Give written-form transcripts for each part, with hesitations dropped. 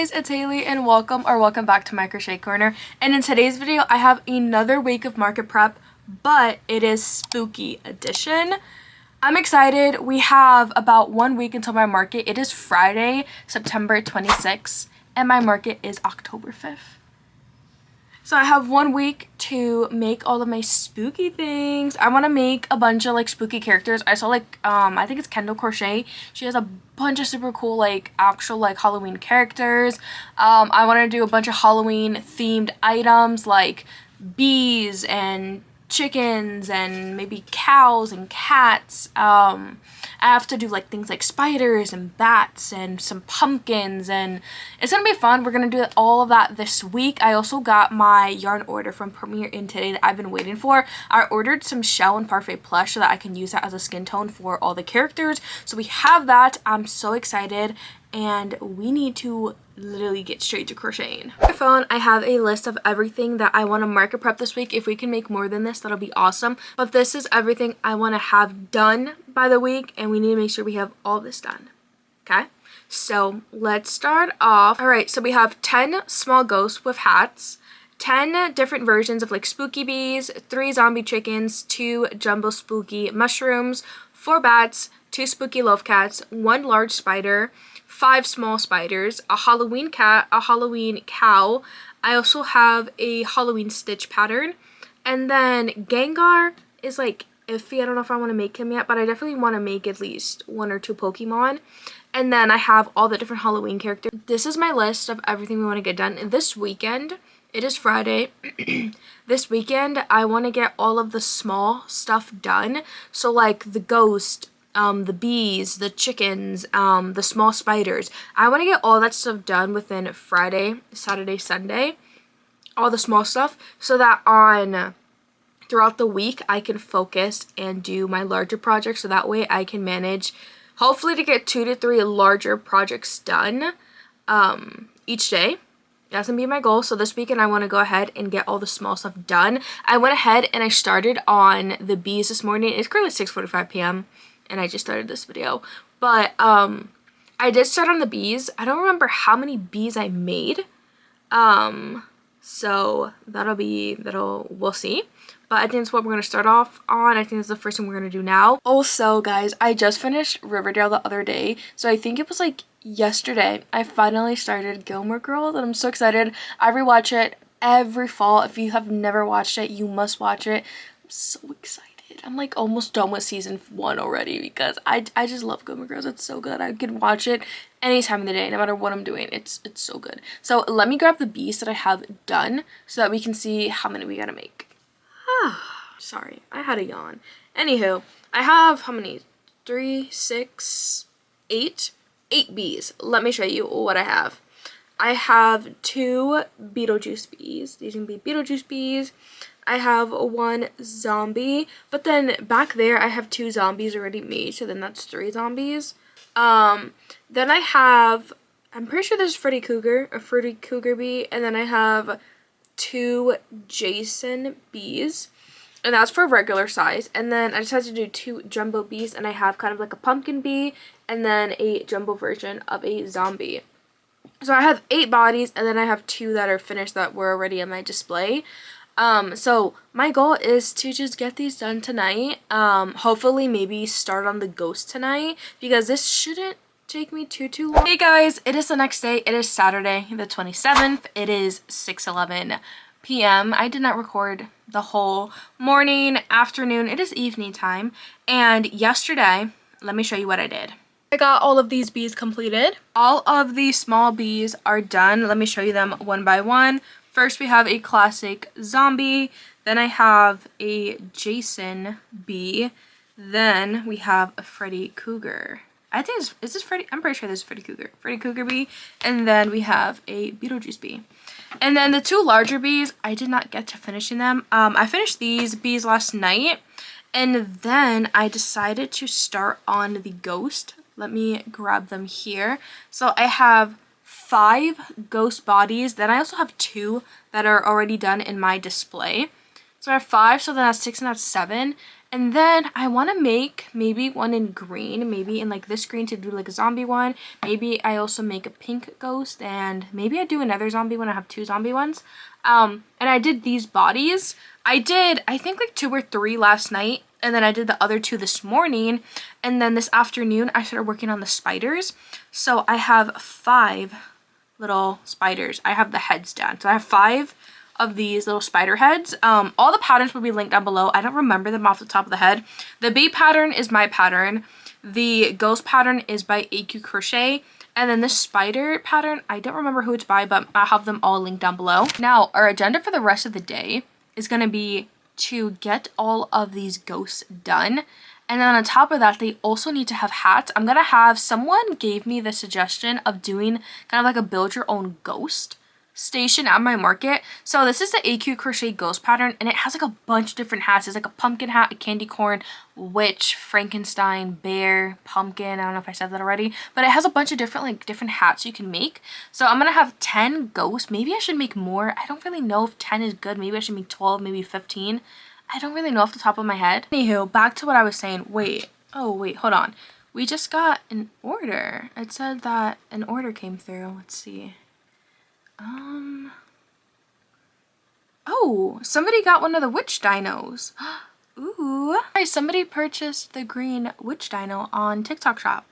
guys, it's Hailey and welcome back to my crochet corner. And in today's video I have another week of market prep, but it is spooky edition. I'm excited. We have about 1 week until my market. It is Friday, September 26th, and my market is October 5th. So I have 1 week to make all of my spooky things. I want to make a bunch of like spooky characters. I saw I think it's Kendall Crochet. She has a bunch of super cool like actual like Halloween characters. I want to do a bunch of Halloween themed items like bees and chickens and maybe cows and cats. I have to do like things like spiders and bats and some pumpkins, and it's gonna be fun. We're gonna do all of that this week. I also got my yarn order from Premier in today that I've been waiting for. I ordered some shell and parfait plush so that I can use that as a skin tone for all the characters. So we have that. I'm so excited, and we need to literally get straight to crocheting. On my phone, I have a list of everything that I want to market prep this week. If we can make more than this, that'll be awesome. But this is everything I want to have done by the week, and we need to make sure we have all this done. Okay? So let's start off. All right, so we have 10 small ghosts with hats, 10 different versions of like spooky bees, 3 zombie chickens, 2 jumbo spooky mushrooms, 4 bats, 2 spooky love cats, 1 large spider, 5 small spiders, a Halloween cat, a Halloween cow. I also have a Halloween stitch pattern. And then Gengar is like iffy. I don't know if I want to make him yet, but I definitely want to make at least 1 or 2 Pokemon. And then I have all the different Halloween characters. This is my list of everything we want to get done. And this weekend, it is Friday. This weekend, I want to get all of the small stuff done. So like the ghost, the bees, the chickens, the small spiders. I want to get all that stuff done within Friday, Saturday, Sunday, all the small stuff, so that throughout the week I can focus and do my larger projects, so that way I can manage hopefully to get 2 to 3 larger projects done each day. That's gonna be my goal. So this weekend I want to go ahead and get all the small stuff done. I went ahead and I started on the bees this morning. It's currently 6:45 p.m. and I just started this video, but I did start on the bees. I don't remember how many bees I made, so we'll see. But I think that's what we're going to start off on. I think that's the first thing we're going to do now. Also, guys, I just finished Riverdale the other day, so I think it was like yesterday I finally started Gilmore Girls, and I'm so excited. I rewatch it every fall. If you have never watched it, you must watch it. I'm so excited. I'm like almost done with season 1 already because I just love Gilmore Girls. It's so good. I can watch it any time of the day, no matter what I'm doing. It's so good. So let me grab the bees that I have done so that we can see how many we gotta make. Sorry, I had a yawn. Anywho, I have how many? 3, 6, 8? 8 bees. Let me show you what I have. I have 2 Beetlejuice bees. These are gonna be Beetlejuice bees. I have 1 zombie, but then back there I have 2 zombies already made, so then that's 3 zombies. Then I have, I'm pretty sure there's Freddy Cougar, a Freddy Cougar bee, and then I have 2 Jason bees, and that's for regular size. And then I just had to do 2 jumbo bees, and I have kind of like a pumpkin bee, and then a jumbo version of a zombie. So I have 8 bodies, and then I have 2 that are finished that were already on my display. So my goal is to just get these done tonight. Hopefully maybe start on the ghost tonight, because this shouldn't take me too long. Hey guys, it is the next day. It is Saturday the 27th. It is 6:11 p.m. I did not record the whole morning, afternoon. It is evening time. And yesterday, let me show you what I did. I got all of these bees completed. All of these small bees are done. Let me show you them one by one. First, we have a classic zombie. Then I have a Jason bee. Then we have a Freddy Cougar. I think is this Freddy? I'm pretty sure this is Freddy Cougar. Freddy Cougar bee. And then we have a Beetlejuice bee. And then the 2 larger bees, I did not get to finishing them. I finished these bees last night. And then I decided to start on the ghost. Let me grab them here. So I have 5 ghost bodies. Then I also have 2 that are already done in my display. So I have 5, so then that's 6 and that's 7. And then I want to make maybe one in green, maybe in like this green to do like a zombie one. Maybe I also make a pink ghost, and maybe I do another zombie one. I have 2 zombie ones. And I did these bodies. I did, I think like 2 or 3 last night, and then I did the other 2 this morning. And then this afternoon I started working on the spiders. So I have 5 little spiders. I have the heads done. So I have 5 of these little spider heads. All the patterns will be linked down below. I don't remember them off the top of the head. The bee pattern is my pattern. The ghost pattern is by AQ Crochet. And then this spider pattern, I don't remember who it's by, but I'll have them all linked down below. Now, our agenda for the rest of the day is going to be to get all of these ghosts done. And then on top of that, they also need to have hats. I'm going to have, someone gave me the suggestion of doing kind of like a build your own ghost station at my market. So this is the AQ Crochet ghost pattern, and it has like a bunch of different hats. It's like a pumpkin hat, a candy corn, witch, Frankenstein, bear, pumpkin. I don't know if I said that already, but it has a bunch of different hats you can make. So I'm gonna have 10 ghosts. Maybe I should make more. I don't really know if 10 is good. Maybe I should make 12, maybe 15. I don't really know off the top of my head. Anywho, back to what I was saying. Wait, hold on. We just got an order. It said that an order came through. Let's see. Oh, somebody got one of the witch dinos. Ooh. Guys, somebody purchased the green witch dino on TikTok shop.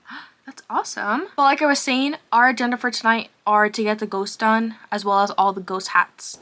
That's awesome. But like I was saying, our agenda for tonight are to get the ghosts done, as well as all the ghost hats.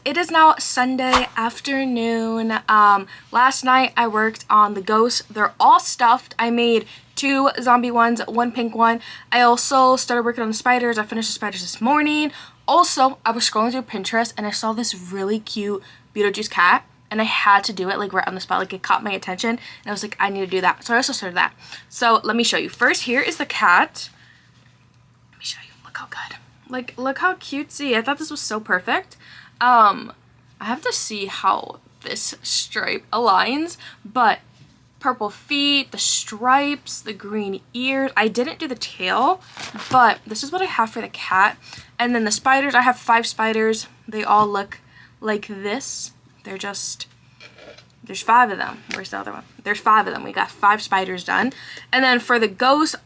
It is now Sunday afternoon. Last night I worked on the ghosts. They're all stuffed. I made 2 zombie ones, 1 pink one. I also started working on the spiders. I finished the spiders this morning. Also, I was scrolling through Pinterest and I saw this really cute Beetlejuice cat, and I had to do it like right on the spot. Like it caught my attention and I was like, I need to do that. So I also started that. So let me show you. First, here is the cat. Let me show you. Look how good. Like, look how cutesy. I thought this was so perfect. I have to see how this stripe aligns, but purple feet, the stripes, the green ears. I didn't do the tail, but this is what I have for the cat. And then the spiders, I have 5 spiders. They all look like this. They're just, there's 5 of them. Where's the other one? There's 5 of them. We got 5 spiders done. And then for the ghost,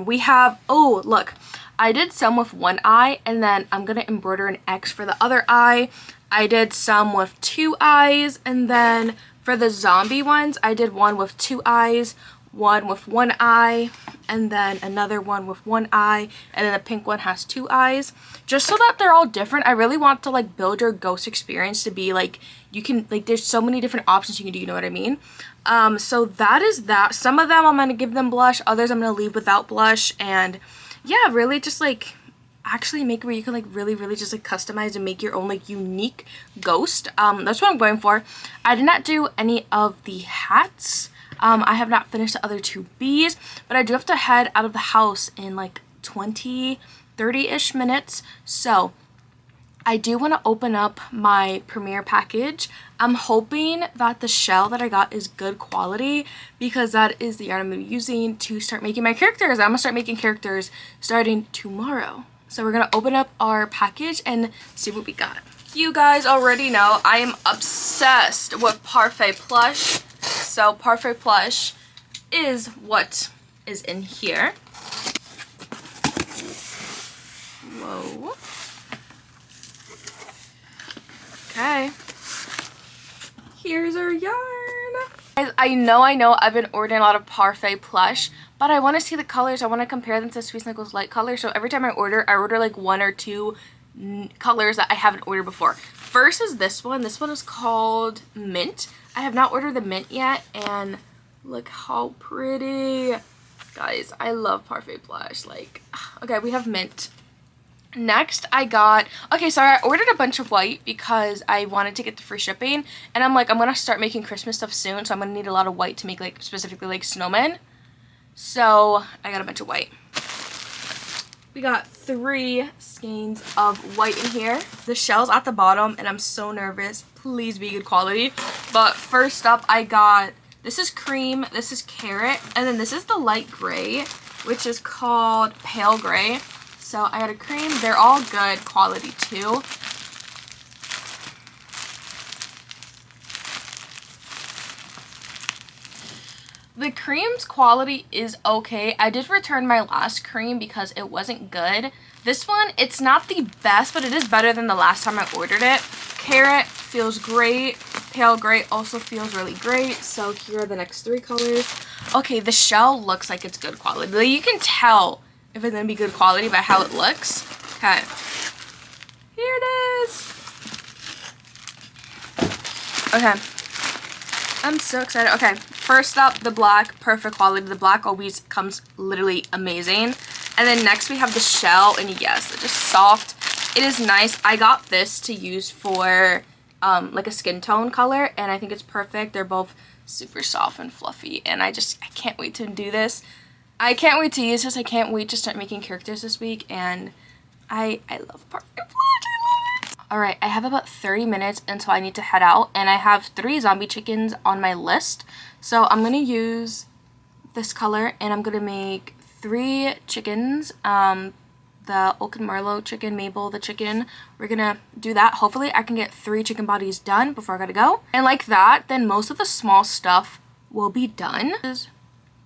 we have, oh, look. I did some with 1 eye, and then I'm going to embroider an X for the other eye. I did some with 2 eyes, and then for the zombie ones, I did one with 2 eyes, one with 1 eye, and then another one with 1 eye, and then the pink one has 2 eyes. Just so that they're all different. I really want to like build your ghost experience to be like, you can, like, there's so many different options you can do, you know what I mean? So that is that. Some of them I'm going to give them blush, others I'm going to leave without blush, and yeah, really just like actually make where you can like really just like customize and make your own like unique ghost. That's what I'm going for. I did not do any of the hats. I have not finished the other 2 bees, but I do have to head out of the house in like 30-ish minutes. So I do want to open up my premiere package. I'm hoping that the shell that I got is good quality, because that is the yarn I'm going to be using to start making my characters. I'm going to start making characters starting tomorrow. So we're going to open up our package and see what we got. You guys already know I am obsessed with Parfait Plush. So Parfait Plush is what is in here. Whoa. Okay. Here's our yarn. Guys, I know I've been ordering a lot of Parfait plush, but I want to see the colors. I want to compare them to Sweet Snickles light color. So every time I order like 1 or 2 colors that I haven't ordered before. First is this one. This one is called Mint. I have not ordered the mint yet, and look how pretty. Guys, I love Parfait plush. Like, okay, we have mint. Next, I got, okay, so I ordered a bunch of white because I wanted to get the free shipping, and I'm like, I'm gonna start making Christmas stuff soon, so I'm gonna need a lot of white to make, like, specifically, like, snowmen. So I got a bunch of white. We got 3 skeins of white in here. The shell's at the bottom, and I'm so nervous. Please be good quality. But first up, I got, this is cream, this is carrot, and then this is the light gray, which is called pale gray. So I got a cream. They're all good quality too. The cream's quality is okay. I did return my last cream because it wasn't good. This one, it's not the best, but it is better than the last time I ordered it. Carrot feels great. Pale gray also feels really great. So here are the next 3 colors. Okay, the shell looks like it's good quality. Like, you can tell if it's gonna be good quality by how it looks. Okay, here it is. Okay, I'm so excited. Okay, first up, the black, perfect quality. The black always comes literally amazing. And then next we have the shell, and yes, it's just soft. It is nice. I got this to use for like a skin tone color, and I think it's perfect. They're both super soft and fluffy, and I can't wait to do this. I can't wait to use this. I can't wait to start making characters this week, and I love Parfait plush. I love it. Alright, I have about 30 minutes until I need to head out, and I have 3 zombie chickens on my list. So I'm going to use this color, and I'm going to make 3 chickens. The Oak and Merlot chicken, Mabel the chicken. We're going to do that. Hopefully I can get 3 chicken bodies done before I gotta go. And like that, then most of the small stuff will be done.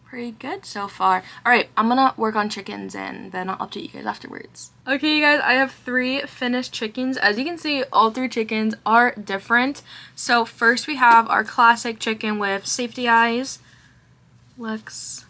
Pretty good so far. Alright, I'm gonna work on chickens and then I'll update you guys afterwards. Okay, you guys, I have 3 finished chickens. As you can see, all 3 chickens are different. So first we have our classic chicken with safety eyes. Looks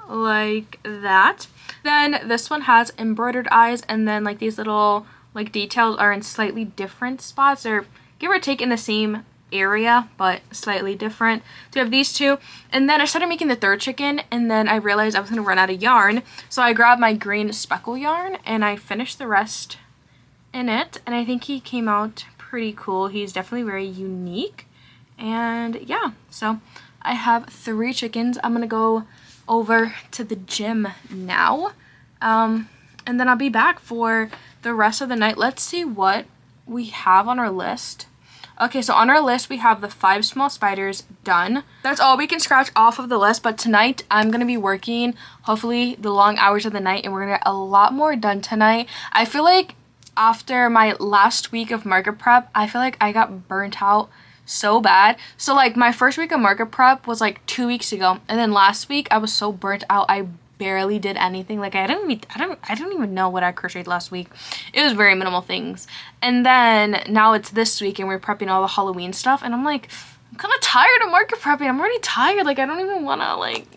like that. Then this one has embroidered eyes, and then like these little like details are in slightly different spots, or give or take in the same area but slightly different. So we have these 2, and then I started making the 3rd chicken, and then I realized I was going to run out of yarn, so I grabbed my green speckle yarn and I finished the rest in it, and I think he came out pretty cool. He's definitely very unique, and yeah, so I have 3 chickens. I'm gonna go over to the gym now, and then I'll be back for the rest of the night. Let's see what we have on our list. Okay, so on our list, we have the 5 small spiders done. That's all we can scratch off of the list, but tonight I'm going to be working, hopefully, the long hours of the night, and we're going to get a lot more done tonight. I feel like after my last week of market prep, I feel like I got burnt out so bad. So, like, my first week of market prep was, like, 2 weeks ago, and then last week, I was so burnt out, I barely did anything. Like, I don't even know what I crocheted last week. It was very minimal things. And then now it's this week and we're prepping all the Halloween stuff, and I'm like, I'm kind of tired of market prepping. I'm already tired. Like, I don't even want to, like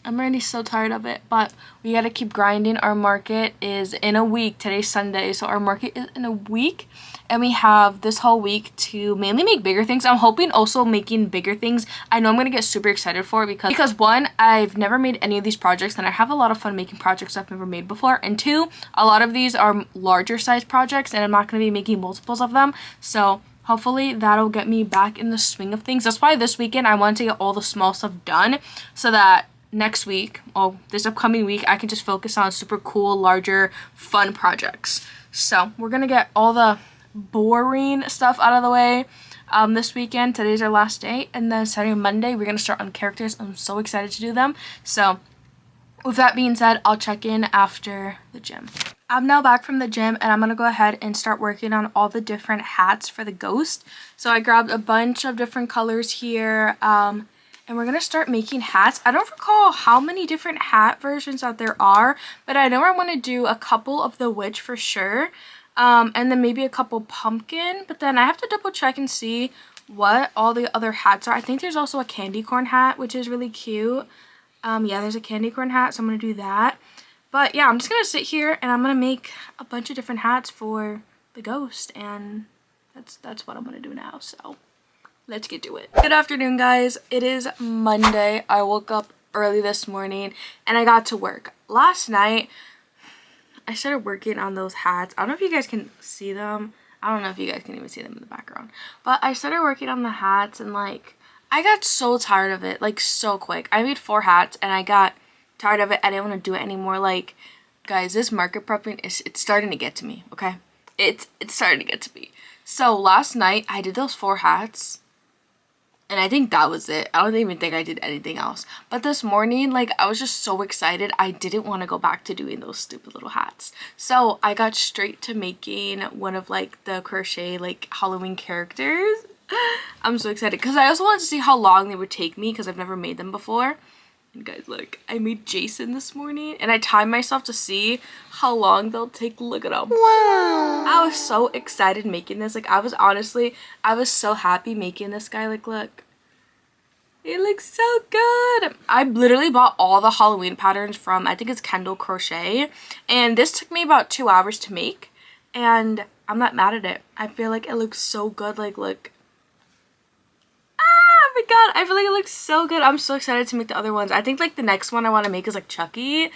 I'm already so tired of it, but we got to keep grinding. Our market is in a week. Today's Sunday, so our market is in a week, and we have this whole week to mainly make bigger things. I'm hoping also making bigger things. I know I'm gonna get super excited for it because 1, I've never made any of these projects, and I have a lot of fun making projects I've never made before, and 2, a lot of these are larger size projects, and I'm not gonna be making multiples of them, so hopefully that'll get me back in the swing of things. That's why this weekend I want to get all the small stuff done, so that next week, this upcoming week, I can just focus on super cool, larger, fun projects. So we're gonna get all the boring stuff out of the way this weekend. Today's our last day, and then Saturday and Monday we're gonna start on characters. I'm so excited to do them. So with that being said, I'll check in after the gym. I'm now back from the gym, and I'm gonna go ahead and start working on all the different hats for the ghost. So I grabbed a bunch of different colors here, and we're gonna start making hats. I don't recall how many different hat versions that there are, but I know I want to do a couple of the witch for sure, and then maybe a couple pumpkin, but then I have to double check and see what all the other hats are. I think there's also a candy corn hat, which is really cute. Yeah, there's a candy corn hat, so I'm gonna do that. But yeah, I'm just gonna sit here and I'm gonna make a bunch of different hats for the ghost, and that's what I'm gonna do now. So let's get to it. Good afternoon, guys. It is Monday. I woke up early this morning and I got to work. Last night, I started working on those hats. I don't know if you guys can see them. I don't know if you guys can even see them in the background. But I started working on the hats and like, I got so tired of it, like so quick. I made 4 hats and I got tired of it. I didn't want to do it anymore. Like, guys, this market prepping, it's starting to get to me, okay? It's starting to get to me. So last night I did those 4 hats and I think that was it. I don't even think I did anything else. But this morning, like, I was just so excited. I didn't want to go back to doing those stupid little hats. So I got straight to making one of like the crochet like Halloween characters. I'm so excited because I also wanted to see how long they would take me because I've never made them before. And guys, look, I made Jason this morning and I timed myself to see how long they'll take. Look at them. Wow. I was so excited making this. Like, I was so happy making this guy. Like, look. It looks so good. I literally bought all the Halloween patterns from, I think it's Kendall Crochet. And this took me about 2 hours to make. And I'm not mad at it. I feel like it looks so good. Like, look. Oh my god, I feel like it looks so good. I'm so excited to make the other ones. I think like the next one I want to make is like Chucky.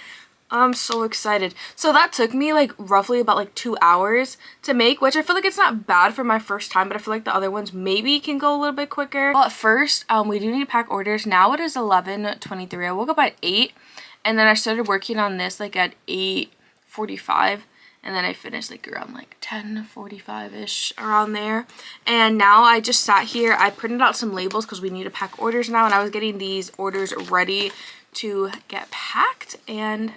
I'm so excited. So that took me like roughly about like 2 hours to make, which I feel like it's not bad for my first time, but I feel like the other ones maybe can go a little bit quicker. But first, we do need to pack orders. Now it is 11:23. I woke up at 8 and then I started working on this like at 8:45. And then I finished like around like 10:45-ish, around there. And now I just sat here. I printed out some labels because we need to pack orders now. And I was getting these orders ready to get packed. And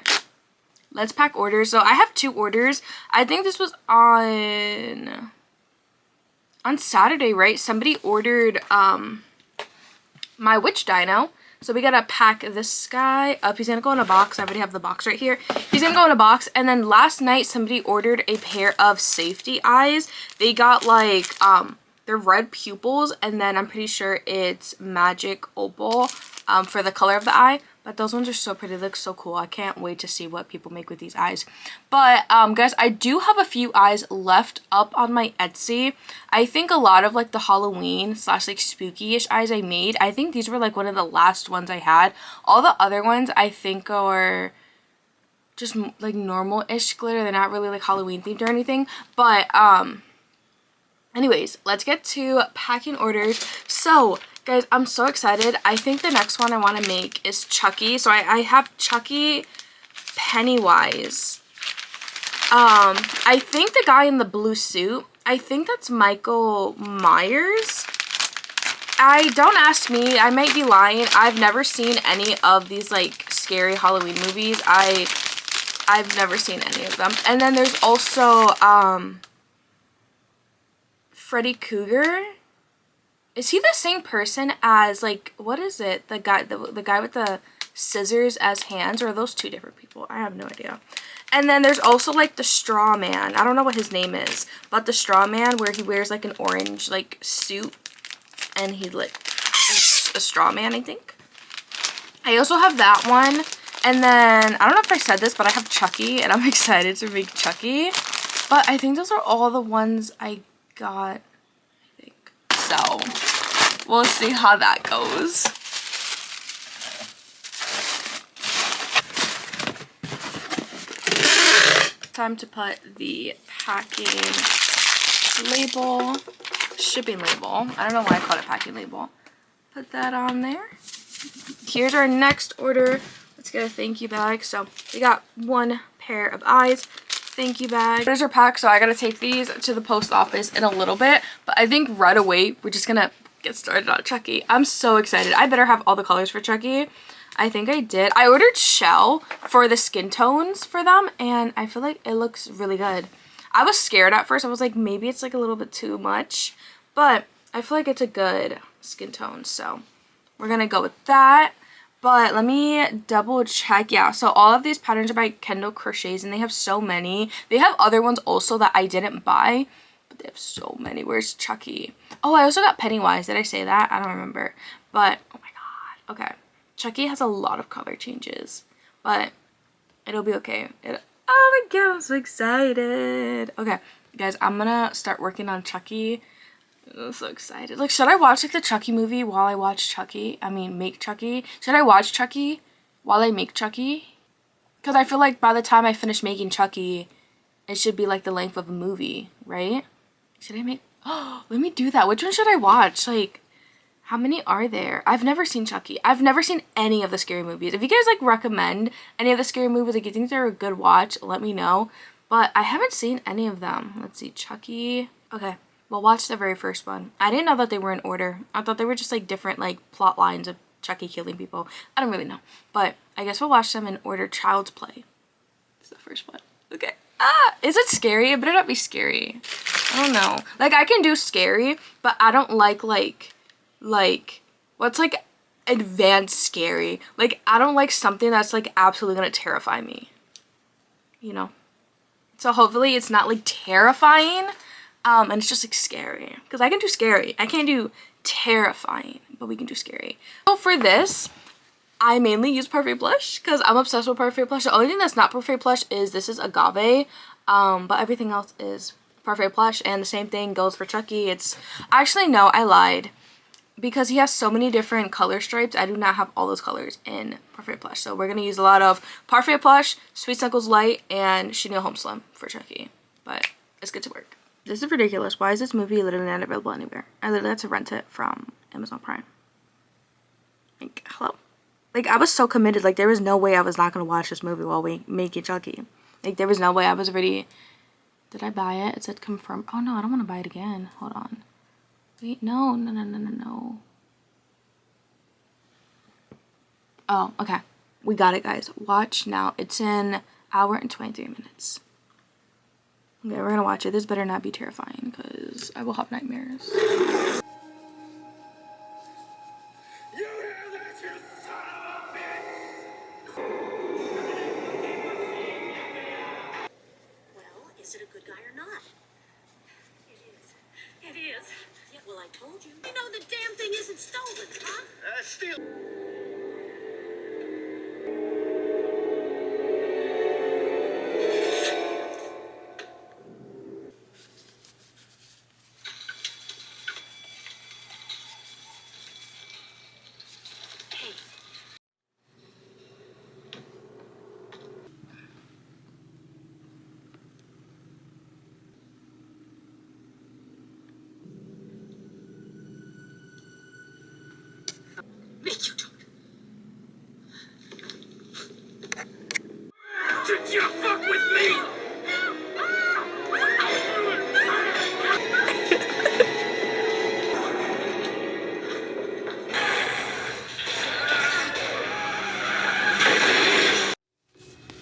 let's pack orders. So I have 2 orders. I think this was on Saturday, right? Somebody ordered my witch dino. So we gotta pack this guy up. He's gonna go in a box. I already have the box right here. He's gonna go in a box. And then last night, somebody ordered a pair of safety eyes. They got like, they're red pupils. And then I'm pretty sure it's magic opal for the color of the eye. But those ones are so pretty. They look so cool. I can't wait to see what people make with these eyes. But guys, I do have a few eyes left up on my Etsy. I think a lot of like the Halloween / like spooky-ish eyes I made, I think these were like one of the last ones I had. All the other ones I think are just like normal-ish glitter. They're not really like Halloween themed or anything. But anyways, let's get to packing orders. So guys, I'm so excited. I think the next one I want to make is Chucky. So I have Chucky Pennywise. I think the guy in the blue suit, I think that's Michael Myers. Don't ask me. I might be lying. I've never seen any of these like scary Halloween movies. I've never seen any of them. And then there's also Freddy Krueger. Is he the same person as, like, what is it? The guy with the scissors as hands, or are those 2 different people? I have no idea. And then there's also, like, the straw man. I don't know what his name is, but the straw man where he wears, like, an orange, like, suit, and he, like, is a straw man, I think. I also have that one. And then, I don't know if I said this, but I have Chucky, and I'm excited to make Chucky. But I think those are all the ones I got. So we'll see how that goes. Time to put the packing label, shipping label. I don't know why I called it packing label. Put that on there. Here's our next order. Let's get a thank you bag. So we got 1 pair of eyes. Thank you bag. Orders are packed, so I gotta take these to the post office in a little bit. But I think right away we're just gonna get started on Chucky. I'm so excited. I better have all the colors for Chucky. I think I did. I ordered Shell for the skin tones for them, and I feel like it looks really good. I was scared at first. I was like, maybe it's like a little bit too much, but I feel like it's a good skin tone, so we're gonna go with that. But let me double check. Yeah, so all of these patterns are by Kendall Crochets, and they have so many. They have other ones also that I didn't buy, but they have so many. Where's Chucky? Oh, I also got Pennywise. Did I say that? I don't remember. But, oh my god. Okay. Chucky has a lot of color changes. But it'll be okay. Oh my god, I'm so excited. Okay, guys, I'm gonna start working on Chucky. I'm so excited. Like, should I watch like the Chucky movie while I watch Chucky? I mean, make Chucky. Should I watch Chucky while I make Chucky? Because I feel like by the time I finish making Chucky, it should be like the length of a movie, right? Should I make... Oh, let me do that. Which one should I watch? Like, how many are there? I've never seen Chucky. I've never seen any of the scary movies. If you guys like recommend any of the scary movies, like you think they're a good watch, let me know. But I haven't seen any of them. Let's see, Chucky. Okay, we'll watch the very first one. I didn't know that they were in order. I thought they were just like different like plot lines of Chucky killing people. I don't really know. But I guess we'll watch them in order. Child's Play. It's the first one. Okay. Ah, is it scary? It better not be scary. I don't know. Like, I can do scary, but I don't like what's like advanced scary. Like, I don't like something that's like absolutely gonna terrify me, you know? So hopefully it's not like terrifying, and it's just like scary, because I can do scary. I can't do terrifying, but we can do scary. So for this, I mainly use Parfait Blush because I'm obsessed with Parfait Blush. The only thing that's not Parfait Blush is this is Agave, but everything else is Parfait Blush, and the same thing goes for Chucky. It's actually, no, I lied, because he has so many different color stripes. I do not have all those colors in Parfait Blush, so we're gonna use a lot of Parfait Blush, Sweet Snuggles Light, and Chanel Home Slim for Chucky. But it's good to work. This is ridiculous. Why is this movie literally not available anywhere? I literally had to rent it from Amazon Prime. Like, hello. Like, I was so committed. Like, there was no way I was not gonna watch this movie while we making Chucky. Like, there was no way. I was already... Did I buy it? It said confirm. Oh no, I don't want to buy it again. Hold on. Wait, no. Oh, okay. We got it, guys. Watch now. It's in hour and 23 minutes. Okay, we're gonna watch it. This better not be terrifying, because I will have nightmares. You hear that, you son of a bitch? Well, is it a good guy or not? It is. It is. Yeah, well, I told you. You know the damn thing isn't stolen, huh? Steal. Hey, make you talk. Did you fuck with me?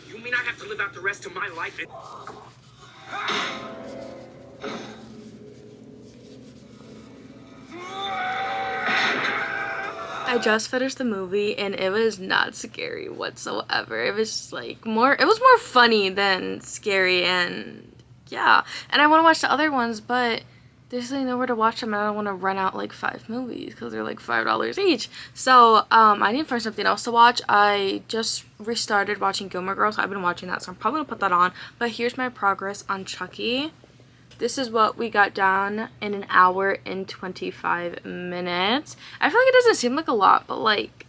You mean I have to live out the rest of my life in... I just finished the movie and it was not scary whatsoever. It was just like it was more funny than scary, and yeah. And I want to watch the other ones, but there's like nowhere to watch them, and I don't want to rent out like 5 movies because they're like $5 each. So I need to find something else to watch. I just restarted watching Gilmore Girls. I've been watching that, so I'm probably gonna put that on. But here's my progress on Chucky. This is what we got done in an hour and 25 minutes. I feel like it doesn't seem like a lot, but like,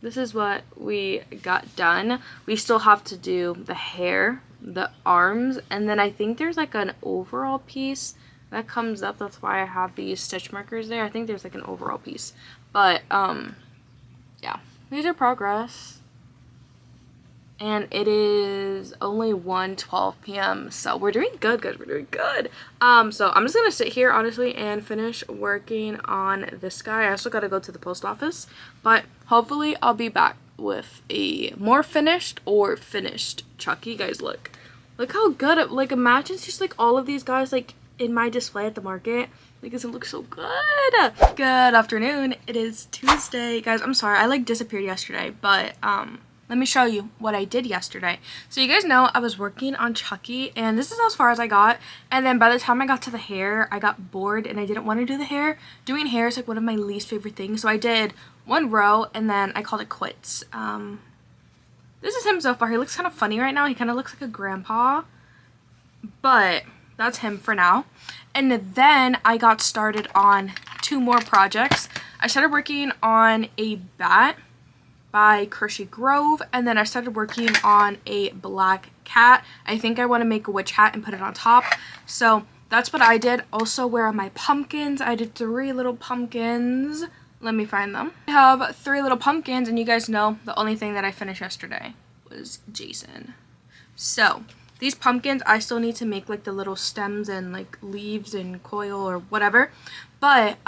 this is what we got done. We still have to do the hair, the arms, and then I think there's like an overall piece that comes up. That's why I have these stitch markers there. I think there's like an overall piece. But, yeah. Here's our progress. And it is only 1:12 p.m. So we're doing good, guys. We're doing good. So I'm just gonna sit here, honestly, and finish working on this guy. I also gotta go to the post office, but hopefully I'll be back with a more finished or finished Chucky. Guys, look how good it, like, imagine just like all of these guys like in my display at the market. Like, doesn't look so good. Good afternoon. It is Tuesday, guys. I'm sorry, I like disappeared yesterday, but let me show you what I did yesterday. So you guys know I was working on Chucky, and this is as far as I got. And then by the time I got to the hair, I got bored and I didn't want to do the hair. Doing hair is like one of my least favorite things. So I did one row and then I called it quits. This is him so far. He looks kind of funny right now. He kind of looks like a grandpa, but that's him for now. And then I got started on 2 more projects. I started working on a bat by Hershey Grove, and then I started working on a black cat. I think I want to make a witch hat and put it on top. So that's what I did. Also, where are my pumpkins? I did 3 little pumpkins. Let me find them. I have 3 little pumpkins, and you guys know the only thing that I finished yesterday was Jason. So these pumpkins, I still need to make like the little stems and like leaves and coil or whatever. But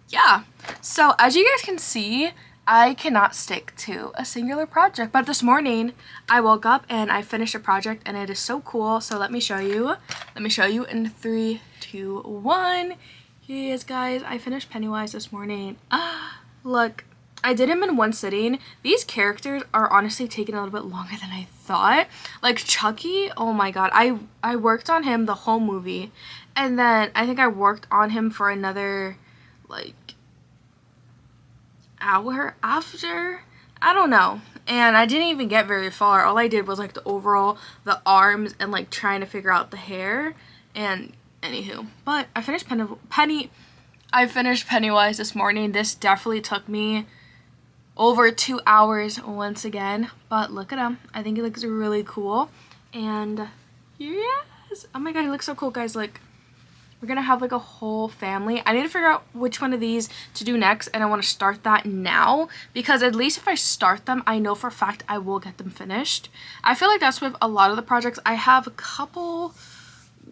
yeah, so as you guys can see, I cannot stick to a singular project. But this morning I woke up and I finished a project, and it is so cool. So let me show you. Let me show you in 3, 2, 1. Here he is, guys. I finished Pennywise this morning. Look, I did him in one sitting. These characters are honestly taking a little bit longer than I thought. Like Chucky, oh my god. I worked on him the whole movie. And then I think I worked on him for another like hour after, I don't know, and I didn't even get very far. All I did was like the overall, the arms, and like trying to figure out the hair. And anywho, but I finished Pennywise this morning. This definitely took me over 2 hours once again, but look at him. I think he looks really cool. And here he is. Oh my god, he looks so cool, guys. Like, we're gonna have like a whole family. I need to figure out which one of these to do next, and I want to start that now, because at least if I start them, I know for a fact I will get them finished. I feel like that's with a lot of the projects. I have a couple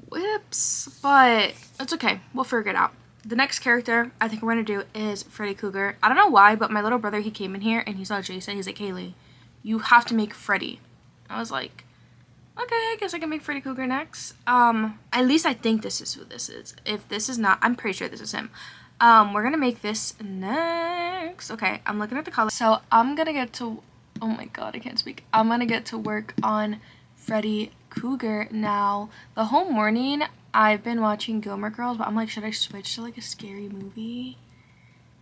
whips, but it's okay. We'll figure it out. The next character I think we're gonna do is Freddy Krueger. I don't know why, but my little brother, he came in here and he saw Jason. He's like, Hailey, you have to make Freddy. I was like, okay, I guess I can make Freddy Krueger next. At least I think this is who this is. If this is not, I'm pretty sure this is him. We're gonna make this next. Okay, I'm looking at the color. So I'm gonna get to, oh my god, I can't speak. I'm gonna get to work on Freddy Krueger now. The whole morning I've been watching Gilmore Girls, but I'm like, should I switch to like a scary movie?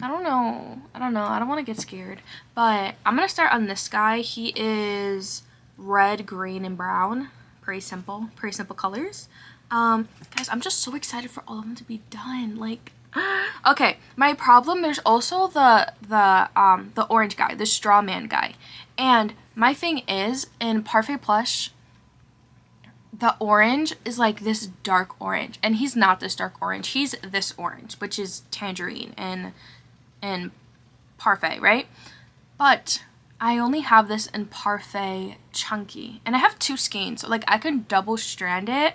I don't know. I don't want to get scared. But I'm gonna start on this guy. He is red, green, and brown. Pretty simple colors. Guys, I'm just so excited for all of them to be done. Like, okay, my problem, there's also the orange guy, the straw man guy. And my thing is, in Parfait Plush, the orange is like this dark orange, and he's not this dark orange. He's this orange, which is tangerine and Parfait, right? But I only have this in Parfait Chunky, and I have 2 skeins, so like I can double strand it,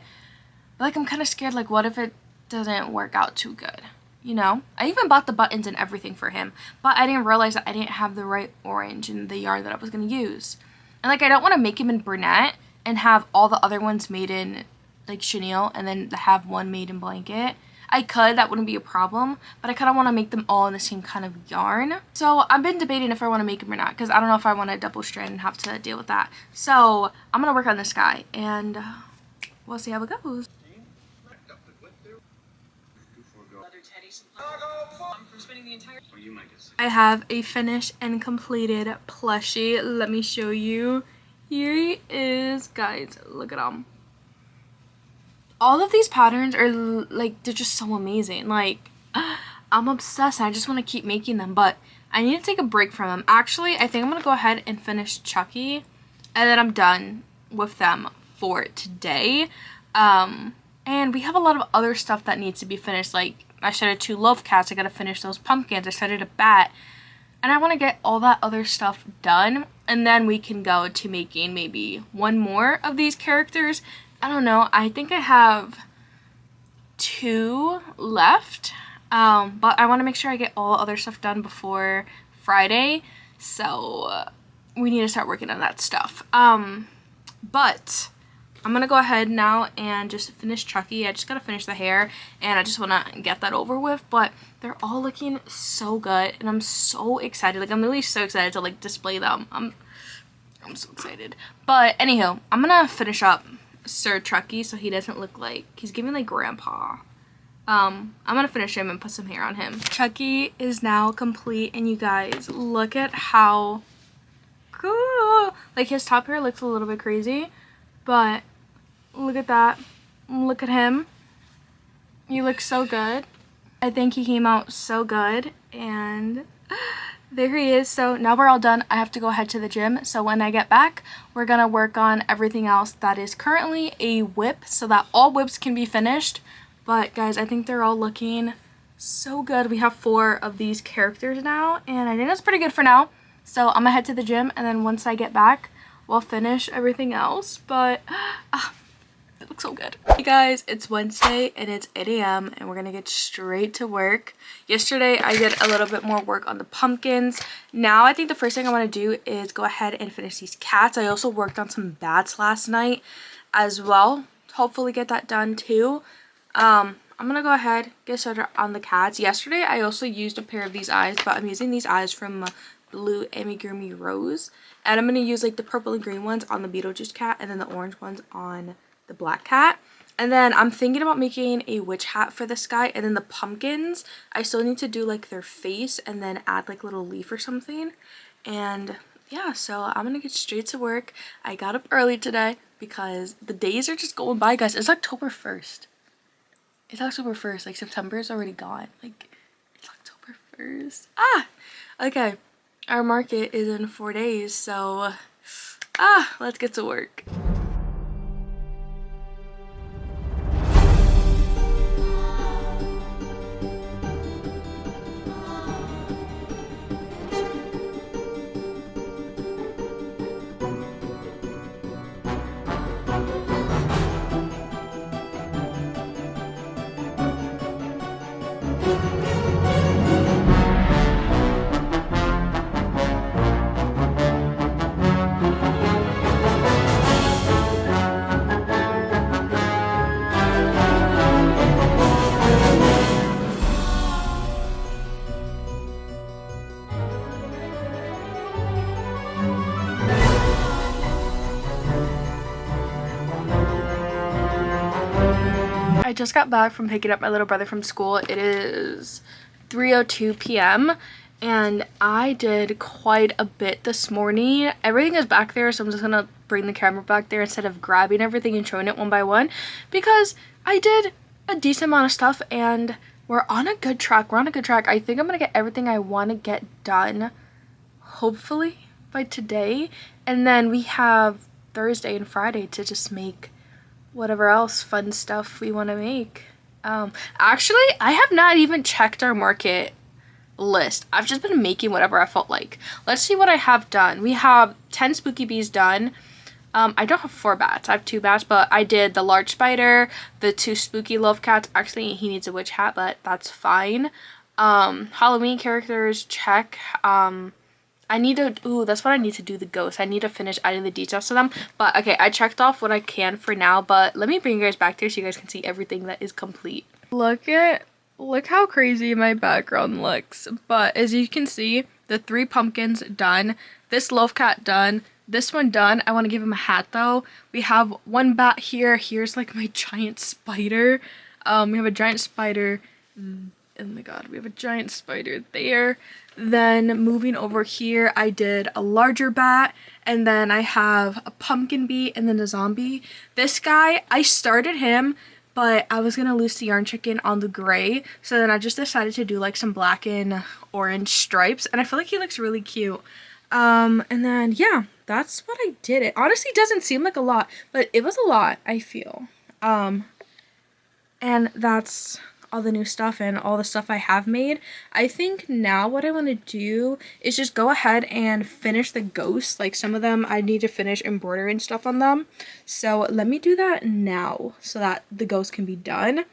but like I'm kind of scared, like what if it doesn't work out too good, you know? I even bought the buttons and everything for him, but I didn't realize that I didn't have the right orange in the yarn that I was going to use. And like I don't want to make him in brunette and have all the other ones made in like chenille and then have one made in blanket. I could, that wouldn't be a problem, but I kind of want to make them all in the same kind of yarn. So I've been debating if I want to make them or not, because I don't know if I want to double strand and have to deal with that. So I'm going to work on this guy, and we'll see how it goes. I have a finished and completed plushie. Let me show you. Here he is. Guys, look at him. All of these patterns are like, they're just so amazing. Like, I'm obsessed. I just want to keep making them, but I need to take a break from them. Actually, I think I'm going to go ahead and finish Chucky, and then I'm done with them for today. And we have a lot of other stuff that needs to be finished. Like, I started 2 loaf cats. I got to finish those pumpkins. I started a bat. And I want to get all that other stuff done, and then we can go to making maybe 1 more of these characters. I don't know. I think I have 2 left, but I want to make sure I get all other stuff done before Friday, so we need to start working on that stuff. But I'm gonna go ahead now and just finish Chucky. I just gotta finish the hair, and I just want to get that over with. But they're all looking so good, and I'm so excited. Like, I'm really so excited to like display them. I'm so excited. But anywho, I'm gonna finish up Sir Chucky so he doesn't look like he's giving like grandpa. I'm gonna finish him and put some hair on him. Chucky is now complete, and you guys, look at how cool. Like, his top hair looks a little bit crazy, but look at that. Look at him. You look so good. I think he came out so good, and there he is. So now we're all done. I have to go head to the gym. So when I get back, we're gonna work on everything else that is currently a whip so that all whips can be finished. But guys, I think they're all looking so good. We have 4 of these characters now, and I think that's pretty good for now. So I'm gonna head to the gym, and then once I get back, we'll finish everything else. But it looks so good. Hey guys, it's Wednesday and it's 8 a.m. and we're gonna get straight to work. Yesterday I did a little bit more work on the pumpkins. Now I think the first thing I want to do is go ahead and finish these cats. I also worked on some bats last night as well. Hopefully get that done too. I'm gonna go ahead, get started on the cats. Yesterday I also used a pair of these eyes, but I'm using these eyes from Blue Amigurumi Rose. And I'm gonna use like the purple and green ones on the Beetlejuice cat and then the orange ones on the black cat. And then I'm thinking about making a witch hat for this guy, and then the pumpkins, I still need to do like their face and then add like a little leaf or something. And yeah, so I'm gonna get straight to work. I got up early today because the days are just going by, guys. It's October 1st. It's October 1st. Like, September is already gone. Like, it's October 1st. Okay. Our market is in 4 days, so let's get to work. I just got back from picking up my little brother from school. It is 3:02 p.m. and I did quite a bit this morning. Everything is back there, so I'm just gonna bring the camera back there instead of grabbing everything and showing it one by one, because I did a decent amount of stuff and we're on a good track. I think I'm gonna get everything I want to get done, hopefully by today, and then we have Thursday and Friday to just make whatever else fun stuff we want to make. Actually, I have not even checked our market list. I've just been making whatever I felt like. Let's see what I have done. We have 10 spooky bees done. I don't have 4 bats. I have 2 bats, but I did the large spider, the 2 spooky love cats. Actually, he needs a witch hat, but that's fine. Halloween characters, check. I need to, that's what I need to do, the ghosts. I need to finish adding the details to them. But okay, I checked off what I can for now, but let me bring you guys back there so you guys can see everything that is complete. Look how crazy my background looks. But as you can see, the 3 pumpkins done, this love cat done, this one done. I want to give him a hat though. We have 1 bat here. Here's like my giant spider. We have a giant spider. Oh my god, we have a giant spider there. Then moving over here, I did a larger bat, and then I have a pumpkin bee and then a zombie. This guy, I started him, but I was gonna lose the yarn chicken on the gray, so then I just decided to do like some black and orange stripes, and I feel like he looks really cute. And then yeah, that's what I did. It honestly doesn't seem like a lot, but it was a lot, I feel. And that's all the new stuff and all the stuff I have made. I think now what I want to do is just go ahead and finish the ghosts. Like, some of them I need to finish embroidering stuff on them. So let me do that now so that the ghosts can be done.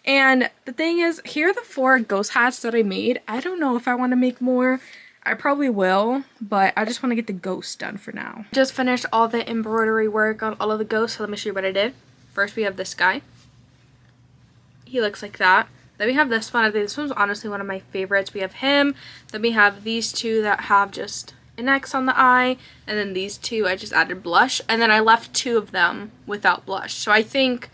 And the thing is, here are the 4 ghost hats that I made. I don't know if I want to make more. I probably will, but I just want to get the ghosts done for now. Just finished all the embroidery work on all of the ghosts, so let me show you what I did. First we have this guy. He looks like that. Then we have this one. I think this one's honestly one of my favorites. We have him. Then we have these 2 that have just an X on the eye, and then these two I just added blush, and then I left 2 of them without blush. So I think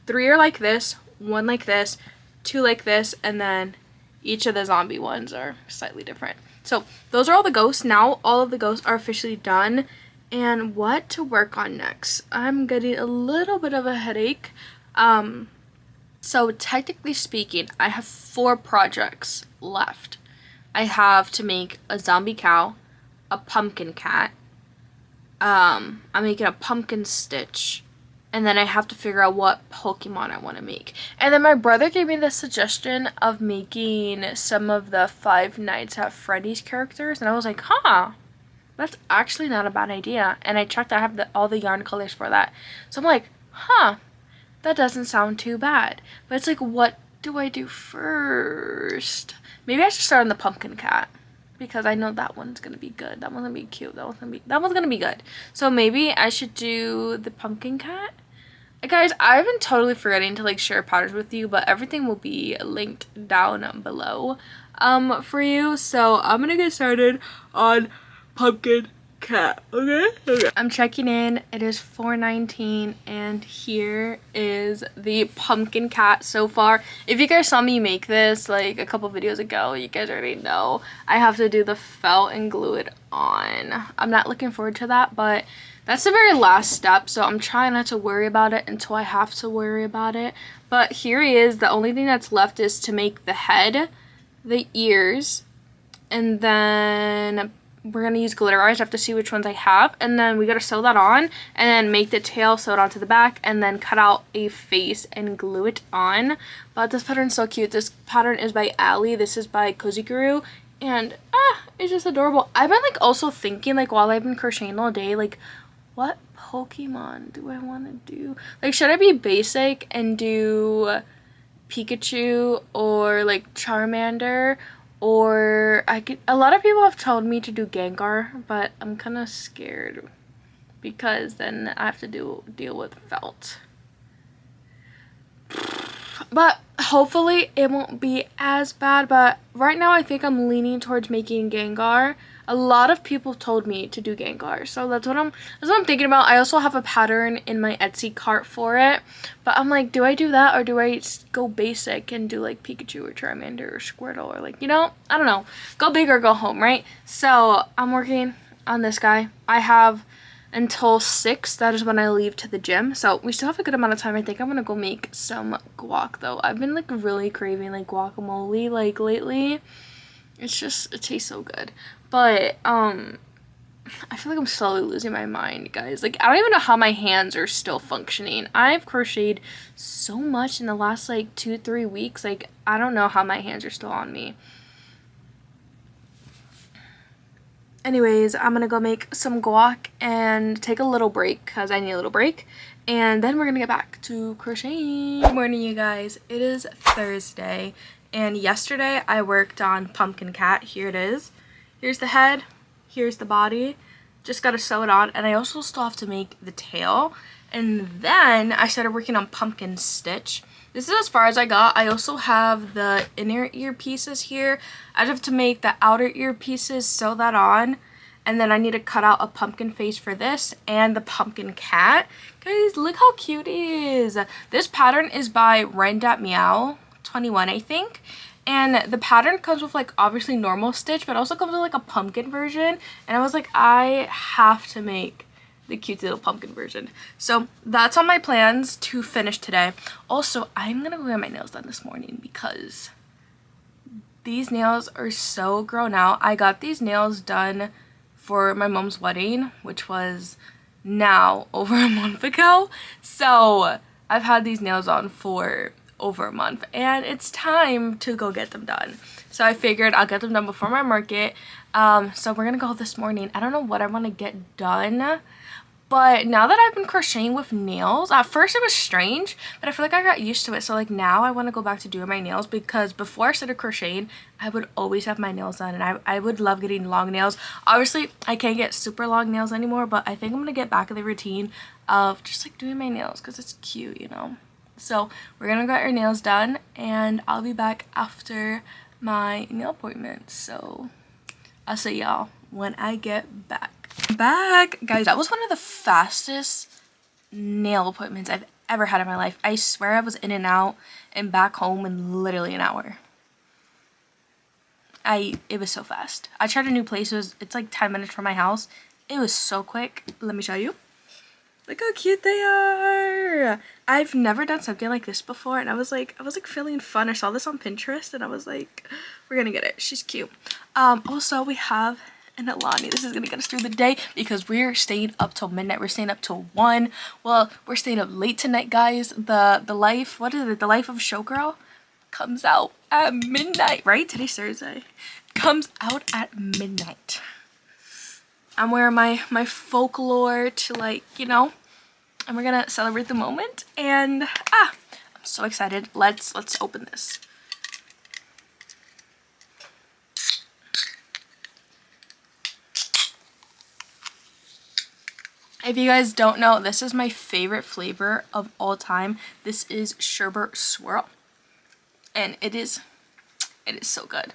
3 are like this, 1 like this, 2 like this, and then each of the zombie ones are slightly different. So those are all the ghosts. Now all of the ghosts are officially done. And what to work on next? I'm getting a little bit of a headache. So technically speaking, I have 4 projects left. I have to make a zombie cow, a pumpkin cat, I'm making a pumpkin Stitch, and then I have to figure out what Pokemon I want to make. And then my brother gave me the suggestion of making some of the Five Nights at Freddy's characters, and I was like, huh, that's actually not a bad idea. And I checked, I have all the yarn colors for that. So I'm like, huh, that doesn't sound too bad. But it's like, what do I do first? Maybe I should start on the pumpkin cat, because I know that one's gonna be good. That one's gonna be cute. That one's gonna be good. So maybe I should do the pumpkin cat. Guys, I've been totally forgetting to like share patterns with you, but everything will be linked down below for you. So I'm gonna get started on pumpkin cat. Okay. I'm checking in. It is 4:19 and here is the pumpkin cat so far. If you guys saw me make this like a couple videos ago, you guys already know I have to do the felt and glue it on. I'm not looking forward to that, but that's the very last step, so I'm trying not to worry about it until I have to worry about it. But here he is. The only thing that's left is to make the head, the ears, and then we're gonna use glitter eyes. I have to see which ones I have, and then we gotta sew that on, and then make the tail, sew it onto the back, and then cut out a face and glue it on. But this pattern's so cute. This pattern is by Ali. This is by Cozy Guru, and it's just adorable. I've been like also thinking, like while I've been crocheting all day, like what Pokemon do I want to do? Like, should I be basic and do Pikachu or like Charmander? Or I could, a lot of people have told me to do Gengar, but I'm kind of scared because then I have to deal with felt. But hopefully it won't be as bad. But right now I think I'm leaning towards making Gengar. A lot of people told me to do Gengar, so that's what I'm thinking about. I also have a pattern in my Etsy cart for it, but I'm like, do I do that or do I go basic and do like Pikachu or Charmander or Squirtle or like, you know, I don't know, go big or go home, right? So I'm working on this guy. I have until 6, that is when I leave to the gym, so we still have a good amount of time. I think I'm gonna go make some guac though. I've been like really craving like guacamole like lately. It's just, it tastes so good. But I feel like I'm slowly losing my mind, guys. Like, I don't even know how my hands are still functioning. I've crocheted so much in the last like 2-3 weeks. Like, I don't know how my hands are still on me. Anyways, I'm gonna go make some guac and take a little break because I need a little break. And then we're gonna get back to crocheting. Good morning, you guys. It is Thursday. And yesterday I worked on Pumpkin Cat. Here it is. Here's the head. Here's the body. Just gotta sew it on. And I also still have to make the tail. And then I started working on Pumpkin Stitch. This is as far as I got. I also have the inner ear pieces here. I have to make the outer ear pieces, sew that on. And then I need to cut out a pumpkin face for this and the pumpkin cat. Guys, look how cute it is. This pattern is by Meow 21, I think. And the pattern comes with like obviously normal stitch, but also comes with like a pumpkin version. And I was like, I have to make the cute little pumpkin version. So that's on my plans to finish today. Also, I'm gonna go get my nails done this morning because these nails are so grown out. I got these nails done for my mom's wedding, which was now over a month ago. So I've had these nails on for over a month and it's time to go get them done. So I figured I'll get them done before my market. So we're gonna go this morning. I don't know what I want to get done, but now that I've been crocheting with nails, at first it was strange, but I feel like I got used to it. So like now I want to go back to doing my nails because before I started crocheting, I would always have my nails done and I would love getting long nails. Obviously, I can't get super long nails anymore, but I think I'm gonna get back in the routine of just like doing my nails because it's cute, you know? So we're gonna get our nails done and I'll be back after my nail appointment. So I'll see y'all when I get back. Guys, that was one of the fastest nail appointments I've ever had in my life. I swear I was in and out and back home in literally an hour. It was so fast. I tried a new place. It's like 10 minutes from my house. It was so quick. Let me show you. Look how cute they are. I've never done something like this before, and I was like feeling fun. I saw this on Pinterest and I was like, we're gonna get it. She's cute. Also we have an Alani. This is gonna get us through the day because we're staying up till midnight. We're staying up till 1. Well, we're staying up late tonight, guys. The life, what is it? The Life of Showgirl comes out at midnight, right? Today's Thursday. Comes out at midnight. I'm wearing my folklore to, like, you know, and we're gonna celebrate the moment. And I'm so excited. Let's open this. If you guys don't know, this is my favorite flavor of all time. This is Sherbet Swirl, and it is so good.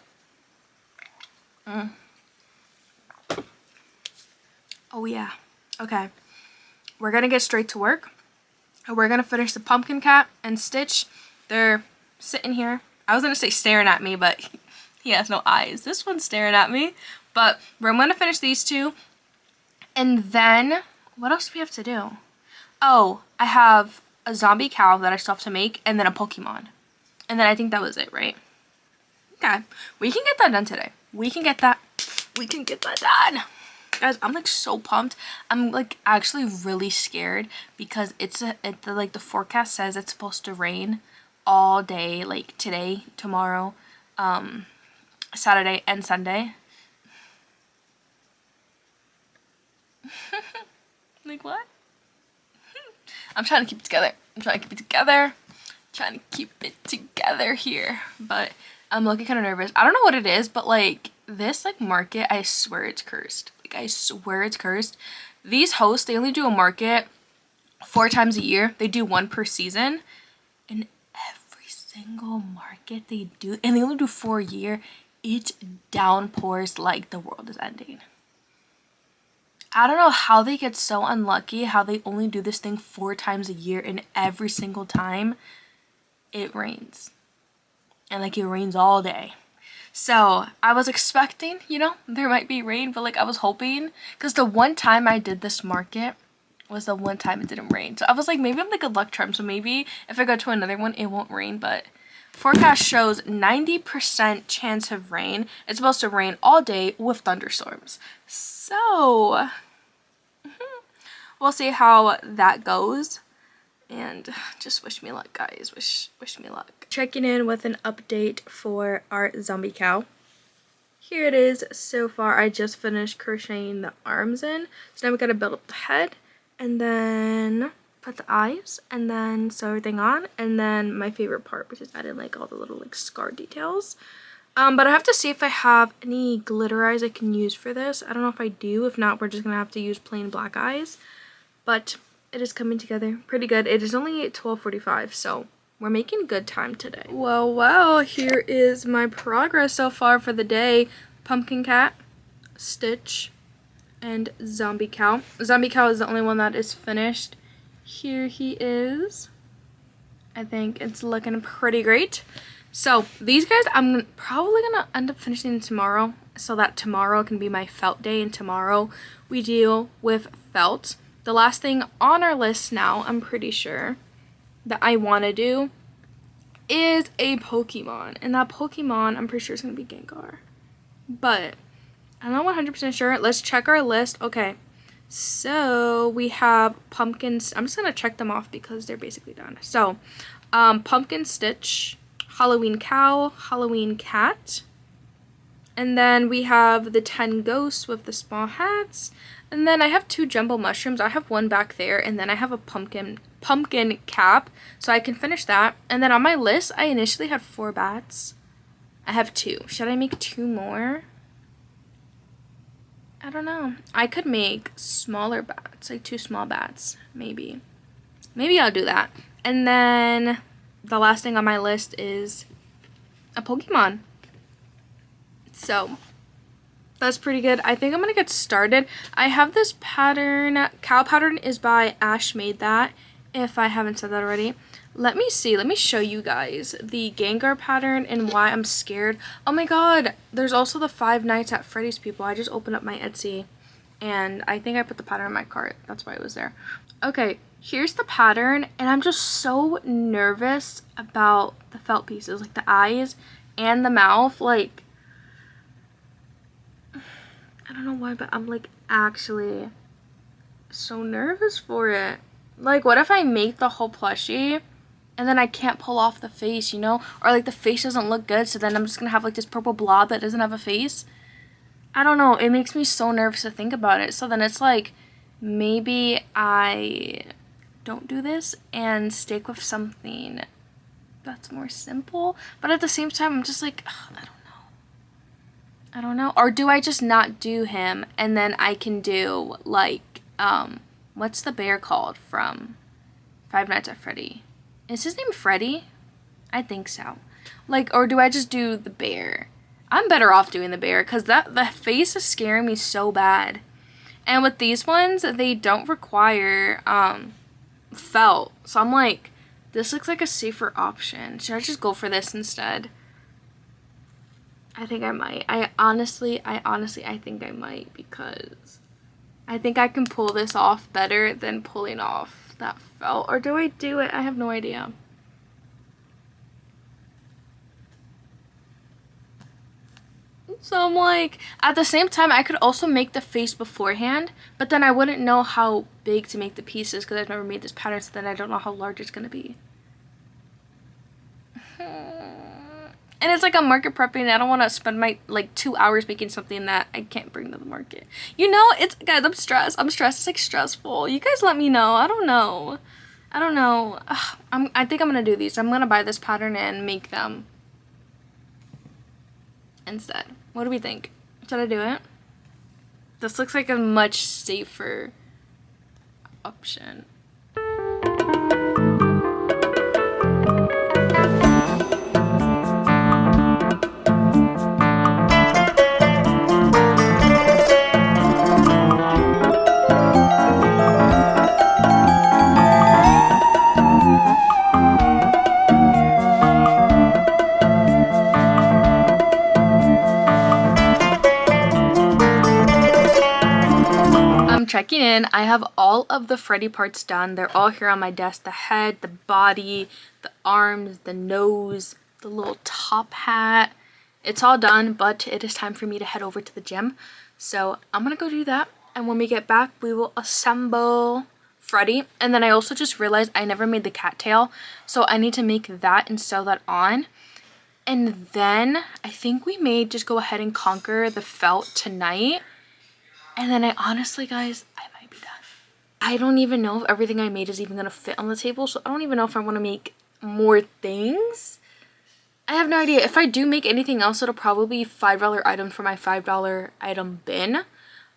Oh yeah. Okay. We're gonna get straight to work. We're gonna finish the Pumpkin Cat and Stitch. They're sitting here. I was gonna say staring at me, but he has no eyes. This one's staring at me. But we're gonna finish these two. And then, what else do we have to do? Oh, I have a zombie cow that I still have to make, and then a Pokemon. And then I think that was it, right? Okay. We can get that done today. We can get that done. Guys, I'm like so pumped. I'm like actually really scared because the forecast says it's supposed to rain all day, like today, tomorrow, Saturday and Sunday. Like what? I'm trying to keep it together. Trying to keep it together here, but I'm looking kind of nervous. I don't know what it is, but like this like market, I swear it's cursed. Like I swear it's cursed. These hosts, they only do a market 4 times a year. They do 1 per season, and every single market they do, and they only do 4 a year, it downpours like the world is ending. I don't know how they get so unlucky, how they only do this thing 4 times a year, and every single time it rains. And like it rains all day. So I was expecting, you know, there might be rain, but like I was hoping, because the one time I did this market was the one time it didn't rain. So I was like, maybe I'm like a luck charm, so maybe if I go to another one it won't rain. But forecast shows 90% chance of rain. It's supposed to rain all day with thunderstorms. So we'll see how that goes. And just wish me luck, guys. Wish me luck. Checking in with an update for our zombie cow. Here it is so far. I just finished crocheting the arms in. So now we gotta build up the head and then put the eyes and then sew everything on. And then my favorite part, which is adding like all the little like scar details. But I have to see if I have any glitter eyes I can use for this. I don't know if I do. If not, we're just gonna have to use plain black eyes. But it is coming together pretty good. It is only 12:45, so we're making good time today. Well, here is my progress so far for the day. Pumpkin Cat, Stitch, and Zombie Cow. Zombie Cow is the only one that is finished. Here he is. I think it's looking pretty great. So these guys, I'm probably gonna end up finishing tomorrow, so that tomorrow can be my felt day, and tomorrow we deal with felt. The last thing on our list now, I'm pretty sure, that I want to do is a Pokemon. And that Pokemon, I'm pretty sure is going to be Gengar. But I'm not 100% sure. Let's check our list. Okay, so we have pumpkins. I'm just going to check them off because they're basically done. So, Pumpkin Stitch, Halloween Cow, Halloween Cat. And then we have the 10 ghosts with the small hats. And then I have 2 jumbo mushrooms. I have 1 back there. And then I have a pumpkin cap. So I can finish that. And then on my list, I initially had 4 bats. I have 2. Should I make 2 more? I don't know. I could make smaller bats. Like 2 small bats. Maybe. Maybe I'll do that. And then the last thing on my list is a Pokemon. So That's pretty good. I think I'm gonna get started. I have this pattern. Cow pattern is by Ash Made That, if I haven't said that already. Let me see. Let me show you guys the Gengar pattern and why I'm scared. Oh my god. There's also the Five Nights at Freddy's people. I just opened up my Etsy and I think I put the pattern in my cart. That's why it was there. Okay, here's the pattern and I'm just so nervous about the felt pieces, like the eyes and the mouth. Like, I don't know why, but I'm like actually so nervous for it. Like, what if I make the whole plushie and then I can't pull off the face, you know? Or like the face doesn't look good, so then I'm just gonna have like this purple blob that doesn't have a face. I don't know, it makes me so nervous to think about it. So then it's like, maybe I don't do this and stick with something that's more simple. But at the same time, I'm just like, ugh, I don't know. Or do I just not do him and then I can do like, what's the bear called from Five Nights at Freddy? Is his name Freddy? I think so. Like, or do I just do the bear? I'm better off doing the bear because the face is scaring me so bad. And with these ones, they don't require felt. So I'm like, this looks like a safer option. Should I just go for this instead? I think I might. I honestly think I might, because I think I can pull this off better than pulling off that felt. Or do I do it? I have no idea. So I'm like, at the same time, I could also make the face beforehand, but then I wouldn't know how big to make the pieces because I've never made this pattern, so then I don't know how large it's going to be. And it's like I'm market prepping and I don't want to spend my like 2 hours making something that I can't bring to the market. You know, it's, guys, I'm stressed. It's like stressful. You guys let me know. I don't know. Ugh, I think I'm going to do these. I'm going to buy this pattern and make them instead. What do we think? Should I do it? This looks like a much safer option. Checking in. I have all of the Freddy parts done. They're all here on my desk. The head, the body, the arms, the nose, the little top hat. It's all done, but it is time for me to head over to the gym. So I'm gonna go do that. And when we get back, we will assemble Freddy. And then I also just realized I never made the cattail. So I need to make that and sew that on. And then I think we may just go ahead and conquer the felt tonight. And then I honestly, guys, I might be done. I don't even know if everything I made is even going to fit on the table. So I don't even know if I want to make more things. I have no idea. If I do make anything else, it'll probably be $5 items for my $5 item bin.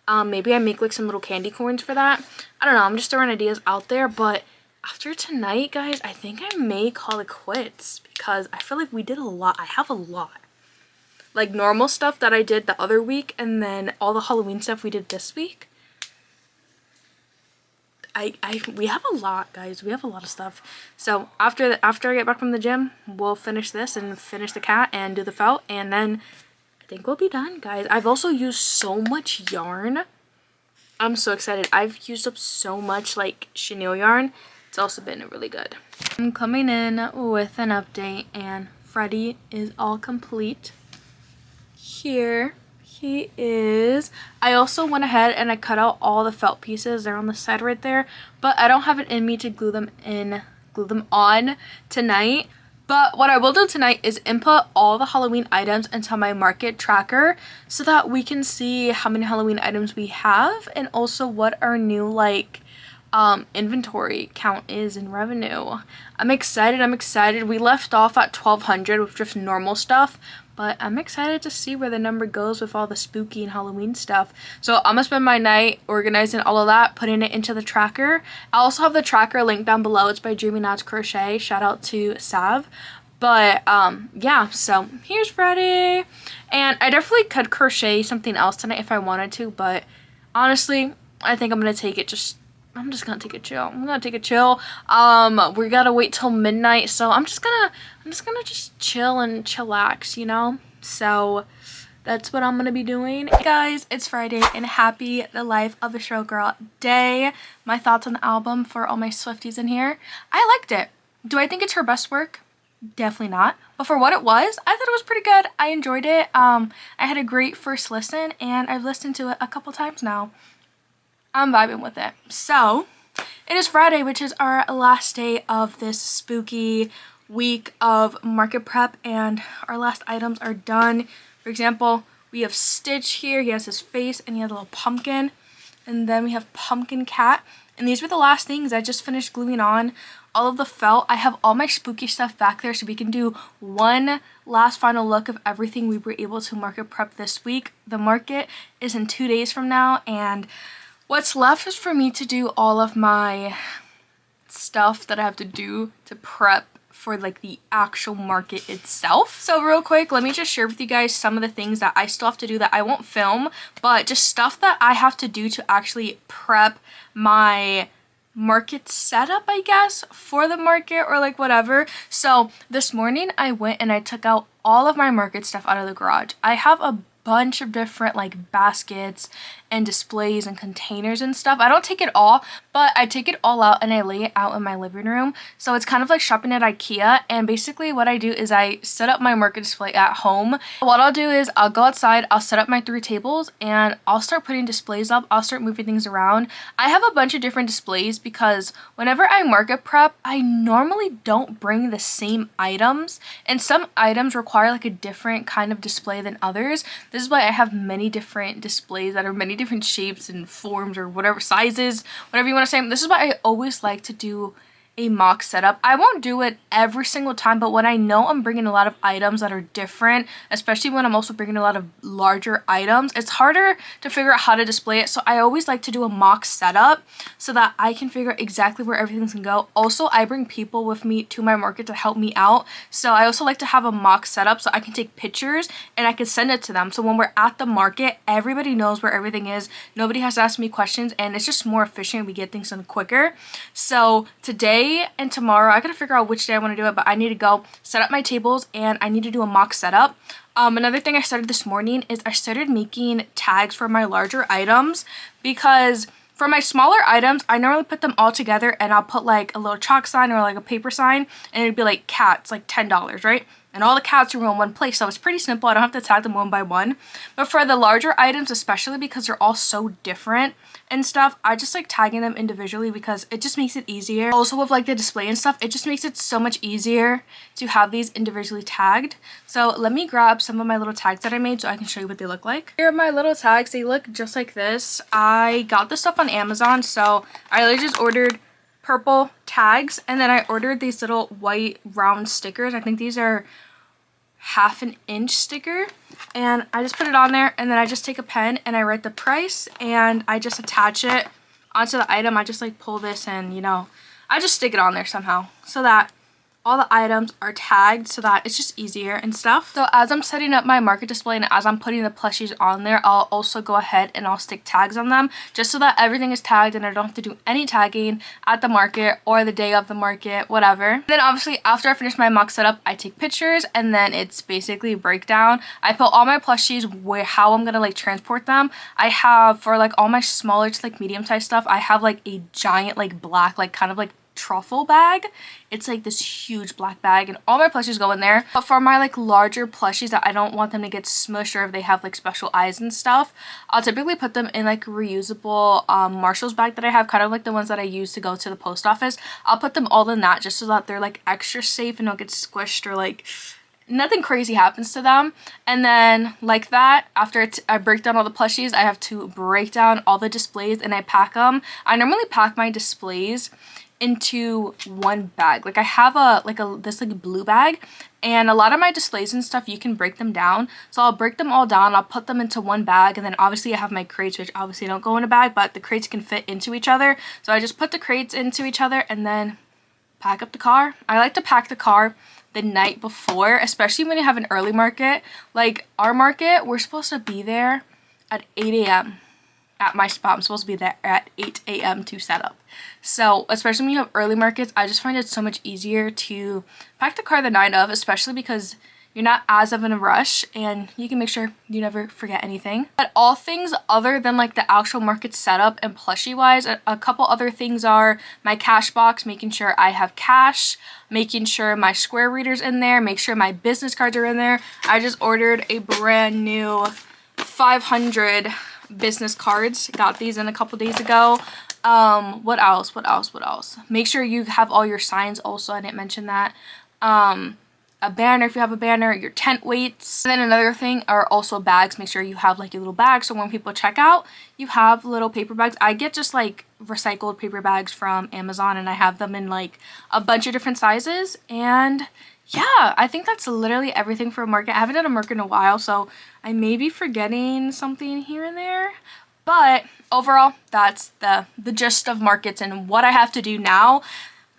Maybe I make like some little candy corns for that. I don't know. I'm just throwing ideas out there. But after tonight, guys, I think I may call it quits. Because I feel like we did a lot. I have a lot. Like normal stuff that I did the other week, and then all the Halloween stuff we did this week. We have a lot, guys. We have a lot of stuff. So after I get back from the gym, we'll finish this and finish the cat and do the felt, and then I think we'll be done, guys. I've also used so much yarn. I'm so excited. I've used up so much like chenille yarn. It's also been really good. I'm coming in with an update, and Freddy is all complete. Here he is. I also went ahead and I cut out all the felt pieces. They're on the side right there, but I don't have it in me to glue them on tonight. But what I will do tonight is input all the Halloween items into my market tracker so that we can see how many Halloween items we have and also what our new like inventory count is in revenue. I'm excited. We left off at 1,200 with just normal stuff, but I'm excited to see where the number goes with all the spooky and Halloween stuff. So I'm gonna spend my night organizing all of that, putting it into the tracker. I also have the tracker linked down below. It's by Dreamy Knots Crochet. Shout out to Sav. But yeah, so here's Friday. And I definitely could crochet something else tonight if I wanted to, but honestly, I think I'm gonna take it I'm just gonna take it chill. I'm gonna take it chill. We gotta wait till midnight, so I'm just gonna chill and chillax, you know? So that's what I'm gonna be doing. Hey guys, it's Friday and happy the life of a showgirl day. My thoughts on the album for all my Swifties in here. I liked it. Do I think it's her best work? Definitely not. But for what it was, I thought it was pretty good. I enjoyed it. I had a great first listen and I've listened to it a couple times now. I'm vibing with it. So it is Friday, which is our last day of this spooky week of market prep, and our last items are done. For example, we have Stitch here. He has his face and he has a little pumpkin. And then we have Pumpkin Cat. And these were the last things. I just finished gluing on all of the felt. I have all my spooky stuff back there so we can do one last final look of everything we were able to market prep this week. The market is in 2 days from now, and what's left is for me to do all of my stuff that I have to do to prep for like the actual market itself. So real quick, let me just share with you guys some of the things that I still have to do that I won't film, but just stuff that I have to do to actually prep my market setup, I guess, for the market or like whatever. So this morning I went and I took out all of my market stuff out of the garage. I have a bunch of different like baskets and displays and containers and stuff. I don't take it all, but I take it all out and I lay it out in my living room. So it's kind of like shopping at IKEA, and basically what I do is I set up my market display at home. What I'll do is I'll go outside, I'll set up my 3 tables, and I'll start putting displays up. I'll start moving things around. I have a bunch of different displays because whenever I market prep, I normally don't bring the same items, and some items require like a different kind of display than others. This is why I have many different displays that are many different shapes and forms or whatever sizes, whatever you want to say. This is why I always like to do a mock setup. I won't do it every single time, but when I know I'm bringing a lot of items that are different, especially when I'm also bringing a lot of larger items, it's harder to figure out how to display it. So I always like to do a mock setup so that I can figure out exactly where everything's gonna go. Also, I bring people with me to my market to help me out. So I also like to have a mock setup so I can take pictures and I can send it to them. So when we're at the market, everybody knows where everything is. Nobody has to ask me questions, and it's just more efficient. We get things done quicker. So today and tomorrow, I gotta figure out which day I want to do it, but I need to go set up my tables and I need to do a mock setup. Another thing I started this morning is I started making tags for my larger items, because for my smaller items, I normally put them all together and I'll put like a little chalk sign or like a paper sign, and it'd be like cats, like $10, right? And all the cats are in one place, so it's pretty simple. I don't have to tag them one by one. But for the larger items, especially because they're all so different and stuff, I just like tagging them individually because it just makes it easier. Also with like the display and stuff, it just makes it so much easier to have these individually tagged. So let me grab some of my little tags that I made so I can show you what they look like. Here are my little tags. They look just like this. I got this stuff on Amazon, so I literally just ordered purple tags, and then I ordered these little white round stickers. I think these are 1/2 inch sticker, and I just put it on there, and then I just take a pen and I write the price and I just attach it onto the item. I just like pull this and, you know, I just stick it on there somehow so that all the items are tagged, so that it's just easier and stuff. So as I'm setting up my market display and as I'm putting the plushies on there, I'll also go ahead and I'll stick tags on them just so that everything is tagged and I don't have to do any tagging at the market or the day of the market, whatever. And then obviously after I finish my mock setup, I take pictures, and then it's basically breakdown. I put all my plushies where how I'm gonna like transport them. I have for like all my smaller to like medium sized stuff, I have like a giant like black like kind of like truffle bag. It's like this huge black bag, and all my plushies go in there. But for my like larger plushies that I don't want them to get smushed, or if they have like special eyes and stuff, I'll typically put them in like a reusable Marshall's bag that I have, kind of like the ones that I use to go to the post office. I'll put them all in that just so that they're like extra safe and don't get squished or like nothing crazy happens to them. And then like that, after I break down all the plushies, I have to break down all the displays and I pack them. I normally pack my displays into one bag. Like I have this blue bag, and a lot of my displays and stuff, you can break them down. So I'll break them all down, I'll put them into one bag, and then obviously I have my crates, which obviously don't go in a bag, but the crates can fit into each other. So I just put the crates into each other and then pack up the car. I like to pack the car the night before, especially when you have an early market. Like our market, we're supposed to be there at 8 a.m. at my spot. I'm supposed to be there at 8 a.m. to set up. So especially when you have early markets, I just find it so much easier to pack the car the night of, especially because you're not as of in a rush and you can make sure you never forget anything. But all things other than like the actual market setup and plushie wise, a couple other things are my cash box, making sure I have cash, making sure my square reader's in there, make sure my business cards are in there. I just ordered a brand new 500 business cards. Got these in a couple days ago. What else? Make sure you have all your signs also. I didn't mention that. A banner if you have a banner, your tent weights. And then another thing are also bags. Make sure you have like a little bag so when people check out, you have little paper bags. I get just like recycled paper bags from Amazon and I have them in like a bunch of different sizes. And yeah, I think that's literally everything for a market. I haven't done a market in a while, so I may be forgetting something here and there. But overall, that's the gist of markets and what I have to do now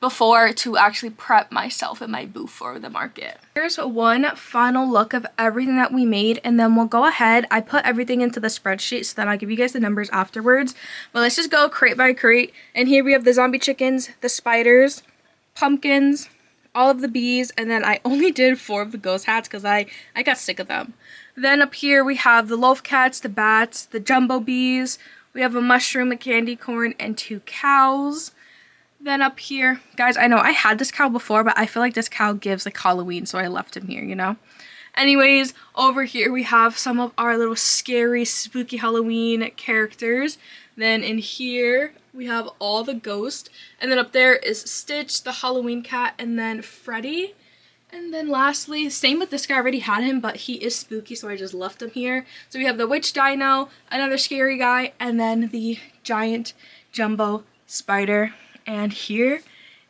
before to actually prep myself and my booth for the market. Here's one final look of everything that we made, and then we'll go ahead. I put everything into the spreadsheet so then I'll give you guys the numbers afterwards. But let's just go crate by crate. And here we have the zombie chickens, the spiders, pumpkins, all of the bees, and then I only did 4 of the ghost hats because I got sick of them. Then up here we have the loaf cats, the bats, the jumbo bees. We have a mushroom, a candy corn, and 2 cows. Then up here, guys, I know I had this cow before, but I feel like this cow gives like Halloween, so I left him here, you know? Anyways, over here we have some of our little scary, spooky Halloween characters. Then in here, we have all the ghosts. And then up there is Stitch, the Halloween cat, and then Freddy. And then lastly, same with this guy, I already had him, but he is spooky, so I just left him here. So we have the witch dino, another scary guy, and then the giant jumbo spider. And here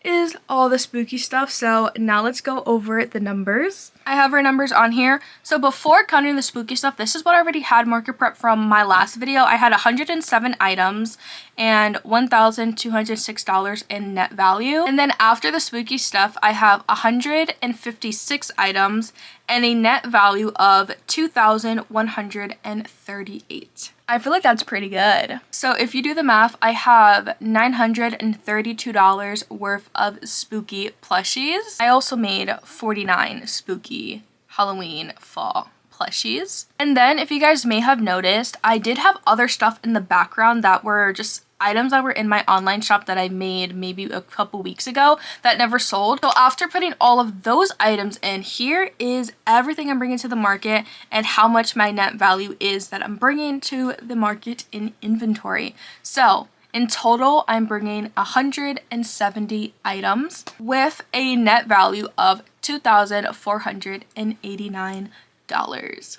is all the spooky stuff. So now let's go over the numbers. I have our numbers on here. So before counting the spooky stuff, this is what I already had market prep from my last video. I had 107 items and $1,206 in net value. And then after the spooky stuff, I have 156 items and a net value of $2,138. I feel like that's pretty good. So if you do the math, I have $932 worth of spooky plushies. I also made 49 spooky Halloween fall plushies. And then if you guys may have noticed, I did have other stuff in the background that were just items that were in my online shop that I made maybe a couple weeks ago that never sold. So after putting all of those items in, here is everything I'm bringing to the market and how much my net value is that I'm bringing to the market in inventory. So in total, I'm bringing 170 items with a net value of $2,489.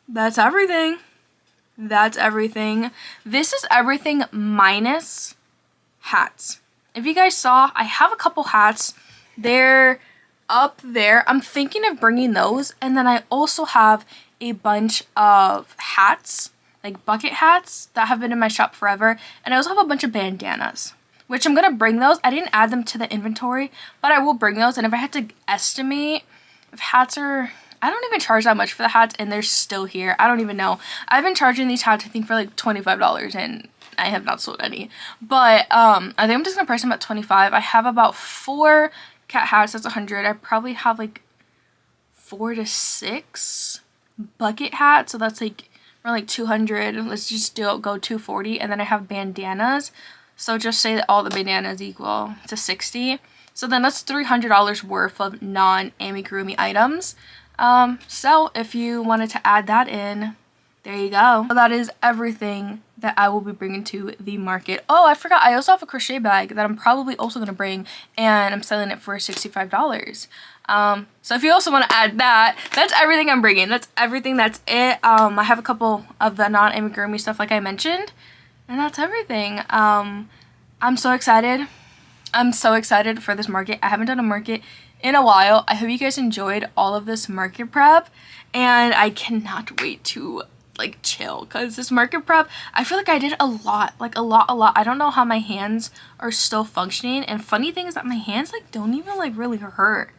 That's everything. That's everything. This is everything minus hats. If you guys saw, I have a couple hats. They're up there. I'm thinking of bringing those. And then I also have a bunch of hats, like bucket hats that have been in my shop forever. And I also have a bunch of bandanas, which I'm going to bring those. I didn't add them to the inventory, but I will bring those. And if I had to estimate if hats are... I don't even charge that much for the hats and they're still here. I don't even know. I've been charging these hats I think for like $25 and I have not sold any. But I think I'm just gonna price them at $25. I have about 4 cat hats, that's 100. I probably have like 4 to 6 bucket hats, so that's like around like 200. Let's just go 240. And then I have bandanas. So just say that all the bandanas equal to 60. So then that's $300 worth of non-amigurumi items. So if you wanted to add that in, there you go. So that is everything that I will be bringing to the market. Oh, I forgot. I also have a crochet bag that I'm probably also going to bring, and I'm selling it for $65. So if you also want to add that, that's everything I'm bringing. That's everything. That's it. I have a couple of the non-amigurumi stuff like I mentioned, and that's everything. I'm so excited. I'm so excited for this market. I haven't done a market in a while. I hope you guys enjoyed all of this market prep, and I cannot wait to like chill because this market prep, I feel like I did a lot. I don't know how my hands are still functioning, and funny thing is that my hands like don't even like really hurt,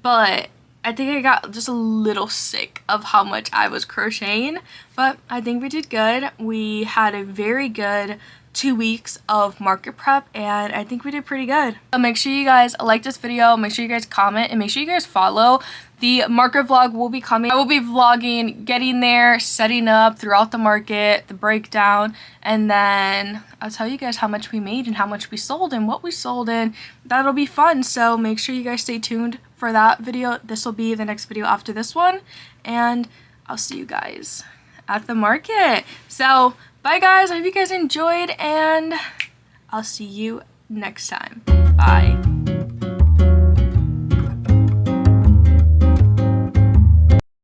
but I think I got just a little sick of how much I was crocheting, but I think we did good. We had a very good 2 weeks of market prep, and I think we did pretty good. So make sure you guys like this video, make sure you guys comment, and make sure you guys follow. The market vlog will be coming. I will be vlogging getting there, setting up throughout the market, the breakdown, and then I'll tell you guys how much we made and how much we sold and what we sold, and that'll be fun. So make sure you guys stay tuned for that video. This will be the next video after this one, and I'll see you guys at the market. So bye guys, I hope you guys enjoyed, and I'll see you next time. Bye.